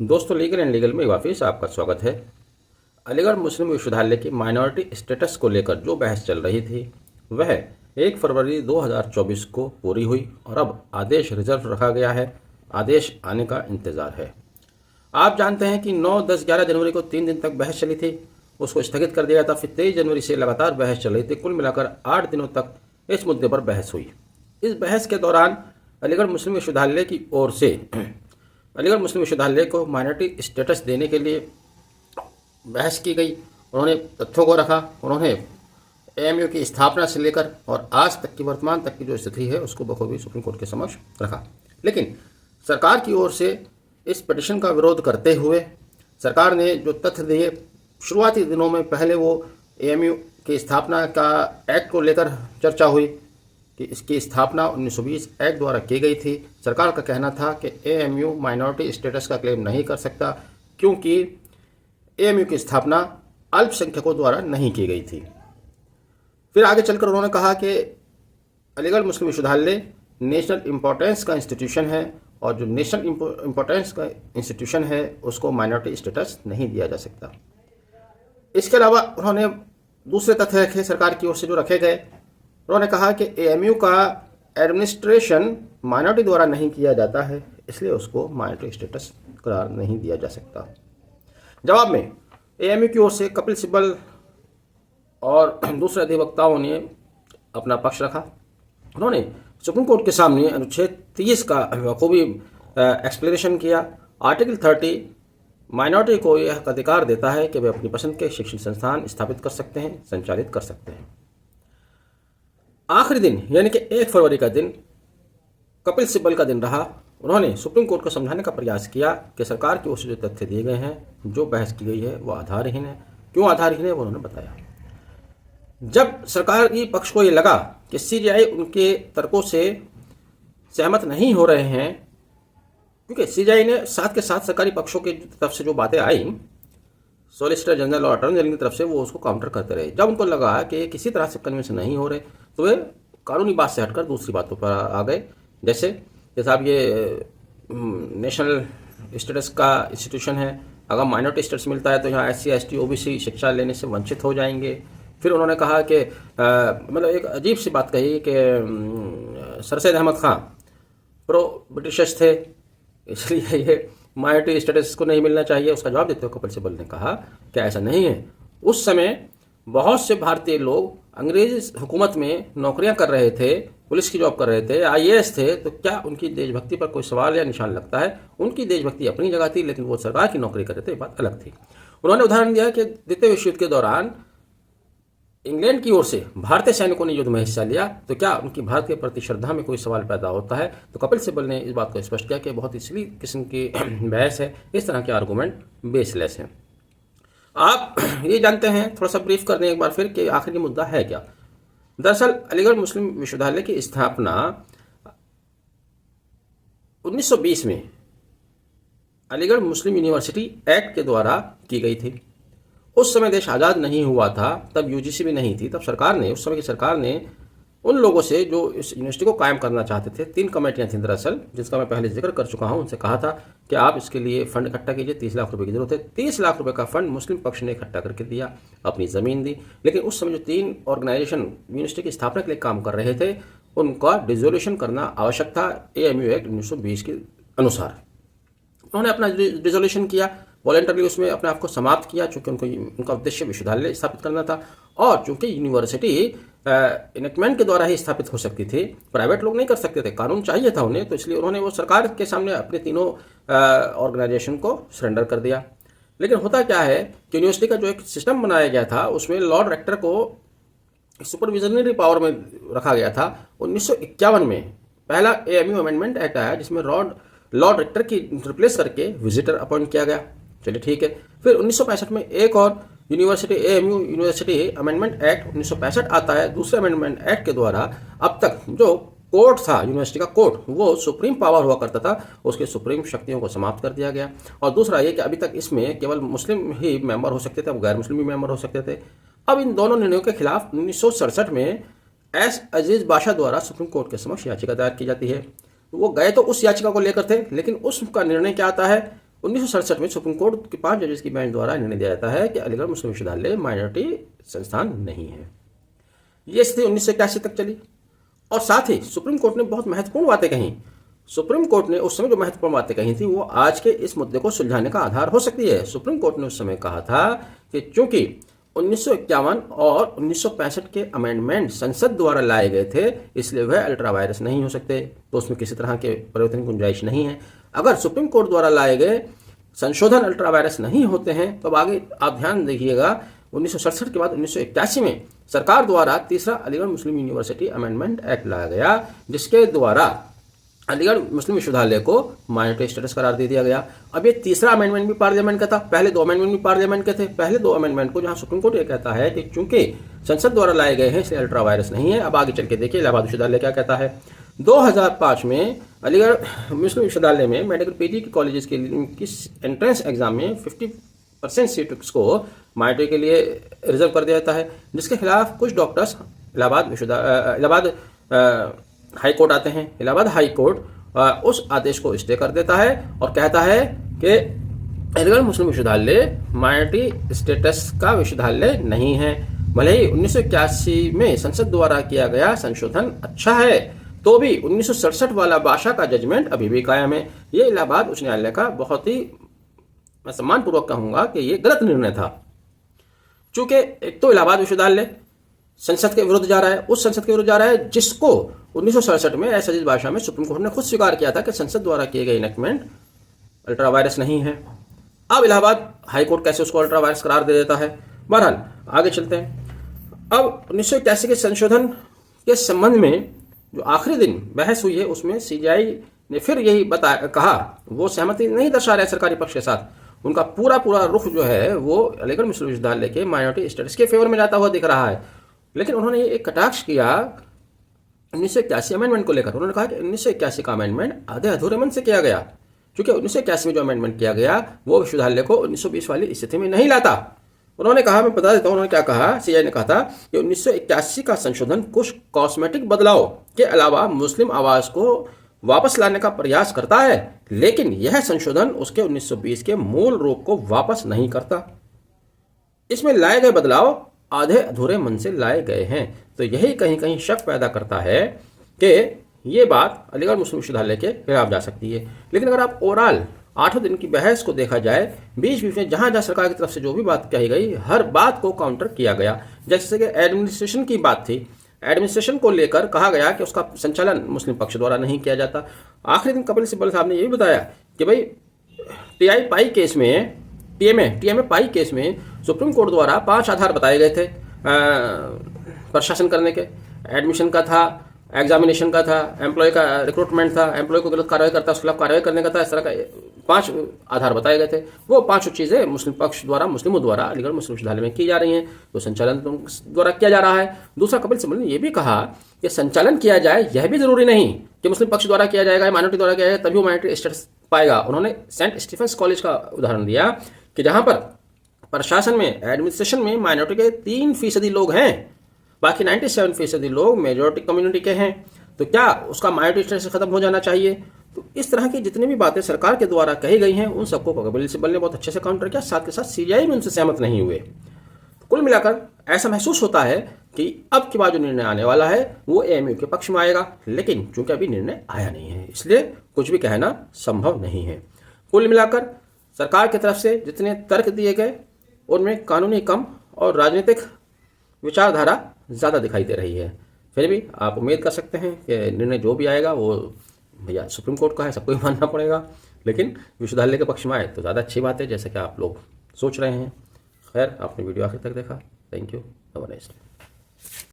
दोस्तों, legal and legal में वापस आपका स्वागत है। अलीगढ़ मुस्लिम विश्वविद्यालय की माइनॉरिटी स्टेटस को लेकर जो बहस चल रही थी वह 1 फरवरी 2024 को पूरी हुई और अब आदेश रिजर्व रखा गया है। आदेश आने का इंतजार है। आप जानते हैं कि 9, 10, 11 जनवरी को 3 दिन तक बहस चली थी, उसको स्थगित कर दिया गया था। फिर 23 जनवरी से लगातार बहस चल रही थी। कुल मिलाकर 8 दिनों तक इस मुद्दे पर बहस हुई। इस बहस के दौरान अलीगढ़ मुस्लिम विश्वविद्यालय की ओर से अलीगढ़ मुस्लिम विश्वविद्यालय को माइनॉरिटी स्टेटस देने के लिए बहस की गई। उन्होंने तथ्यों को रखा। उन्होंने एएमयू की स्थापना से लेकर और आज तक की वर्तमान तक की जो स्थिति है उसको बखूबी सुप्रीम कोर्ट के समक्ष रखा। लेकिन सरकार की ओर से इस पिटीशन का विरोध करते हुए सरकार ने जो तथ्य दिए, शुरुआती दिनों में पहले वो एएमयू की स्थापना का एक्ट को लेकर चर्चा हुई कि इसकी स्थापना 1920 एक्ट द्वारा की गई थी। सरकार का कहना था कि एएमयू माइनॉरिटी स्टेटस का क्लेम नहीं कर सकता क्योंकि एएमयू की स्थापना अल्पसंख्यकों द्वारा नहीं की गई थी। फिर आगे चलकर उन्होंने कहा कि अलीगढ़ मुस्लिम विश्वविद्यालय नेशनल इम्पोर्टेंस का इंस्टीट्यूशन है और जो नेशनल इम्पोर्टेंस का इंस्टीट्यूशन है उसको माइनॉरिटी स्टेटस नहीं दिया जा सकता। इसके अलावा उन्होंने दूसरे तथ्य रखे, सरकार की ओर से जो रखे गए। उन्होंने कहा कि एएमयू का एडमिनिस्ट्रेशन माइनॉरिटी द्वारा नहीं किया जाता है, इसलिए उसको माइनॉरिटी स्टेटस करार नहीं दिया जा सकता। जवाब में एएमयू की ओर से कपिल सिब्बल और दूसरे अधिवक्ताओं ने अपना पक्ष रखा। उन्होंने सुप्रीम कोर्ट के सामने अनुच्छेद 30 का बखूबी एक्सप्लेनेशन किया। आर्टिकल 30 माइनॉरिटी को यह अधिकार देता है कि वे अपनी पसंद के शिक्षण संस्थान स्थापित कर सकते हैं, संचालित कर सकते हैं। आखिरी दिन यानी कि 1 फरवरी का दिन कपिल सिब्बल का दिन रहा। उन्होंने सुप्रीम कोर्ट को समझाने का प्रयास किया कि सरकार की ओर से जो तथ्य दिए गए हैं, जो बहस की गई है, वो आधारहीन है। क्यों आधारहीन है वो उन्होंने बताया। जब सरकारी पक्ष को ये लगा कि सीजेआई उनके तर्कों से सहमत नहीं हो रहे हैं, क्योंकि सीजेआई ने साथ के साथ सरकारी पक्षों की तरफ से जो बातें आई, सॉलिसिटर जनरल और अटॉर्नी जनरल की तरफ से, वो उसको काउंटर करते रहे। जब उनको लगा कि किसी तरह से कन्विंस नहीं हो रहे तो वे कानूनी बात से हटकर दूसरी बातों पर आ गए। जैसे साहब ये नेशनल स्टेटस का इंस्टीट्यूशन है, अगर माइनॉरिटी स्टेटस मिलता है तो यहाँ SC ST OBC शिक्षा लेने से वंचित हो जाएंगे। फिर उन्होंने कहा कि मतलब एक अजीब सी बात कही कि सरसैद अहमद खां प्रो ब्रिटिशर्स थे, इसलिए ये माइनॉरिटी स्टेटस को नहीं मिलना चाहिए। उसका जवाब देते हुए कपिल सिब्बल ने कहा कि ऐसा नहीं है। उस समय बहुत से भारतीय लोग अंग्रेज हुकूमत में नौकरियां कर रहे थे, पुलिस की जॉब कर रहे थे, IAS थे, तो क्या उनकी देशभक्ति पर कोई सवाल या निशान लगता है? उनकी देशभक्ति अपनी जगह थी, लेकिन वो सरकार की नौकरी कर रहे थे, बात अलग थी। उन्होंने उदाहरण दिया कि द्वितीय विश्व युद्ध के दौरान इंग्लैंड की ओर से भारतीय सैनिकों ने युद्ध में हिस्सा लिया, तो क्या उनकी भारत के प्रति श्रद्धा में कोई सवाल पैदा होता है? तो कपिल सिब्बल ने इस बात को स्पष्ट किया कि बहुत इसी किस्म की बहस है, इस तरह के आर्गूमेंट बेसलेस हैं। आप ये जानते हैं, थोड़ा सा ब्रीफ कर दें एक बार फिर कि आखिर ये मुद्दा है क्या। दरअसल अलीगढ़ मुस्लिम विश्वविद्यालय की स्थापना 1920 में अलीगढ़ मुस्लिम यूनिवर्सिटी एक्ट के द्वारा की गई थी। उस समय देश आज़ाद नहीं हुआ था, तब UGC भी नहीं थी। तब उस समय की सरकार ने उन लोगों से जो इस यूनिवर्सिटी को कायम करना चाहते थे, 3 कमेटियां थीं दरअसल, जिसका मैं पहले जिक्र कर चुका हूं। उनसे कहा था कि आप इसके लिए फंड इकट्ठा कीजिए, 30 लाख रुपए की जरूरत है। 30 लाख रुपए का फंड मुस्लिम पक्ष ने इकट्ठा करके दिया, अपनी ज़मीन दी। लेकिन उस समय जो 3 ऑर्गेनाइजेशन यूनिवर्सिटी की स्थापना के लिए काम कर रहे थे, उनका डिसोल्यूशन करना आवश्यक था एएमयू एक्ट 1920 के अनुसार। उन्होंने अपना डिसोल्यूशन किया, वॉलेंटरली उसमें अपने आप को समाप्त किया, चूंकि उनका उद्देश्य विश्वविद्यालय स्थापित करना था और चूंकि यूनिवर्सिटी इनेक्टमेंट के द्वारा ही स्थापित हो सकती थी, प्राइवेट लोग नहीं कर सकते थे, कानून चाहिए था उन्हें, तो इसलिए उन्होंने वो सरकार के सामने अपने तीनों ऑर्गेनाइजेशन को सरेंडर कर दिया। लेकिन होता क्या है कि यूनिवर्सिटी का जो एक सिस्टम बनाया गया था उसमें लॉर्ड रेक्टर को सुपरविजनरी पावर में रखा गया था। 1951 में पहला एएमयू अमेंडमेंट एक्ट आया जिसमें लॉर्ड रेक्टर की रिप्लेस करके विजिटर अपॉइंट किया गया। चलिए ठीक है। फिर 1965 में एक और एएमयू यूनिवर्सिटी अमेंडमेंट एक्ट 1965 आता है। दूसरे अमेंडमेंट एक्ट के द्वारा अब तक जो कोर्ट था, यूनिवर्सिटी का कोर्ट, वो सुप्रीम पावर हुआ करता था, उसके सुप्रीम शक्तियों को समाप्त कर दिया गया। और दूसरा ये कि अभी तक इसमें केवल मुस्लिम ही मेंबर हो सकते थे, गैर मुस्लिम भी मेंबर हो सकते थे। अब इन दोनों निर्णयों के खिलाफ 1967 में एस अजीज बाशा द्वारा सुप्रीम कोर्ट के समक्ष याचिका दायर की जाती है। वो गए तो उस याचिका को लेकर थे, लेकिन उसका निर्णय क्या आता है, 1967 में सुप्रीम कोर्ट के 5 जजेस की बेंच द्वारा निर्णय दिया जाता है कि अलीगढ़ मुस्लिम विश्वविद्यालय माइनॉरिटी संस्थान नहीं है। ये स्थिति 1981 तक चली और साथ ही सुप्रीम कोर्ट ने बहुत महत्वपूर्ण बातें कहीं। सुप्रीम कोर्ट ने उस समय जो महत्वपूर्ण बातें कही थी वो आज के इस मुद्दे को सुलझाने का आधार हो सकती है। सुप्रीम कोर्ट ने उस समय कहा था कि चूंकि 1951 और 1965 के अमेंडमेंट संसद द्वारा लाए गए थे, इसलिए वह अल्ट्रा वायरस नहीं हो सकते, तो उसमें किसी तरह के परिवर्तन की गुंजाइश नहीं है। अगर सुप्रीम कोर्ट द्वारा लाए गए संशोधन अल्ट्रा वायरस नहीं होते हैं तो अब आगे आप ध्यान देखिएगा 1967 के बाद 1981 में सरकार द्वारा तीसरा अलीगढ़ मुस्लिम यूनिवर्सिटी अमेंडमेंट एक्ट लाया गया, जिसके द्वारा अलीगढ़ मुस्लिम विश्वविद्यालय को माइनॉरिटी स्टेटस करार दे दिया गया। अब ये तीसरा अमेंडमेंट भी पार्लियामेंट का था, पहले 2 अमेंडमेंट भी पार्लियामेंट के थे। पहले 2 अमेंडमेंट को जहां सुप्रीम कोर्ट ये कहता है कि चूंकि संसद द्वारा लाए गए हैं इसलिए अल्ट्रा वायरस नहीं है। अब आगे चल के देखिए इलाहाबाद विश्वविद्यालय क्या कहता है। 2005 में अलीगढ़ मुस्लिम विश्वविद्यालय में मेडिकल पीजी के कॉलेजेस के एंट्रेंस एग्जाम में 50% सीट्स को माइनॉरिटी के लिए रिजर्व कर दिया जाता है, जिसके खिलाफ कुछ डॉक्टर्स इलाहाबाद हाई कोर्ट आते हैं। इलाहाबाद हाई कोर्ट उस आदेश को स्टे कर देता है और कहता है कि अलीगढ़ मुस्लिम विश्वविद्यालय माइनॉरिटी स्टेटस का विश्वविद्यालय नहीं है। भले ही 1981 में संसद द्वारा किया गया संशोधन अच्छा है, तो भी 1967 वाला बादशाह का जजमेंट अभी भी कायम है। ये इलाहाबाद उच्च न्यायालय का बहुत ही, मैं सम्मानपूर्वक कहूंगा कि ये गलत निर्णय था। चूंकि एक तो इलाहाबाद विश्वविद्यालय संसद के विरुद्ध जा रहा है, उस संसद के विरुद्ध जा रहा है जिसको 1967 में एस अजीज बादशाह में सुप्रीम कोर्ट ने खुद स्वीकार किया था कि संसद द्वारा किए गए इनेक्टमेंट अल्ट्रा वायरस नहीं है। अब इलाहाबाद हाई कोर्ट कैसे उसको अल्ट्रा वायरस करार दे देता है। बहरहाल आगे चलते हैं। अब 1981 के संशोधन के संबंध में जो आखिरी दिन बहस हुई है उसमें सीजीआई ने फिर यही कहा, वो सहमति नहीं दर्शा रहे सरकारी पक्ष के साथ। उनका पूरा रुख जो है वो अलीगढ़ मुस्लिम विश्वविद्यालय के माइनॉरिटी स्टेटस के फेवर में जाता हुआ दिख रहा है। लेकिन उन्होंने एक कटाक्ष किया 1981 अमेंडमेंट को लेकर। उन्होंने कहा कि 1981 का अमेंडमेंट आधे अधूरे मन से किया गया, क्योंकि 1981 में जो अमेंडमेंट किया गया वो विश्वविद्यालय को 1920 वाली स्थिति में नहीं लाता। उन्होंने कहा, मैं बता देता हूं उन्होंने क्या कहा। सीआई ने कहा था कि 1981 का संशोधन कुछ कॉस्मेटिक बदलाव के अलावा मुस्लिम आवाज को वापस लाने का प्रयास करता है, लेकिन यह संशोधन उसके 1920 के मूल रूप को वापस नहीं करता। इसमें लाए गए बदलाव आधे अधूरे मन से लाए गए हैं। तो यही कहीं कहीं शक पैदा करता है कि ये बात अलीगढ़ मुस्लिम विश्वविद्यालय के खिलाफ जा सकती है। लेकिन अगर आप ओवरऑल 8 दिन की बहस को देखा जाए, बीच बीच में जहां जहां सरकार की तरफ से जो भी बात कही गई, हर बात को काउंटर किया गया। जैसे कि एडमिनिस्ट्रेशन की बात थी, एडमिनिस्ट्रेशन को लेकर कहा गया कि उसका संचालन मुस्लिम पक्ष द्वारा नहीं किया जाता। आखिरी दिन कपिल सिब्बल साहब ने यह भी बताया कि भाई टीआई पाई केस में, टीएमए पाई केस में सुप्रीम कोर्ट द्वारा 5 आधार बताए गए थे प्रशासन करने के। एडमिशन का था, एग्जामिनेशन का था, एम्प्लॉय का रिक्रूटमेंट था, एम्प्लॉय को गलत कार्रवाई करता उसके खिलाफ कार्रवाई करने का था। इस तरह का 5 आधार बताए गए थे। वो 5 चीज़ें मुस्लिम पक्ष द्वारा, मुस्लिमों द्वारा अलीगढ़ मुस्लिम विश्वविद्यालय में की जा रही हैं, तो संचालन द्वारा किया जा रहा है। दूसरा, कपिल सिब्बल ने यह भी कहा कि संचालन किया जाए यह भी जरूरी नहीं कि मुस्लिम पक्ष द्वारा किया जाएगा, माइनॉरिटी द्वारा किया जाएगा तभी वो माइनॉरिटी स्टेटस पाएगा। उन्होंने सेंट स्टीफेंस कॉलेज का उदाहरण दिया कि जहां पर प्रशासन में, एडमिनिस्ट्रेशन में माइनॉरिटी के 3% लोग हैं, बाकी 97% लोग मेजॉरिटी कम्युनिटी के हैं, तो क्या उसका माइनॉरिटी स्टेटस खत्म हो जाना चाहिए? तो इस तरह की जितनी भी बातें सरकार के द्वारा कही गई हैं उन सबको कपिल सिब्बल ने बहुत अच्छे से काउंटर किया। साथ के साथ सीजीआई भी उनसे सहमत नहीं हुए। कुल मिलाकर ऐसा महसूस होता है कि अब की बार जो निर्णय आने वाला है वो एएमयू के पक्ष में आएगा, लेकिन चूंकि अभी निर्णय आया नहीं है इसलिए कुछ भी कहना संभव नहीं है। कुल मिलाकर सरकार की तरफ से जितने तर्क दिए गए उनमें कानूनी कम और राजनीतिक विचारधारा ज़्यादा दिखाई दे रही है। फिर भी आप उम्मीद कर सकते हैं कि निर्णय जो भी आएगा वो भैया सुप्रीम कोर्ट का है, सबको ही मानना पड़ेगा, लेकिन विश्वविद्यालय के पक्ष में आए तो ज़्यादा अच्छी बात है, जैसे कि आप लोग सोच रहे हैं। खैर, आपने वीडियो आखिर तक देखा, thank you, have a nice day.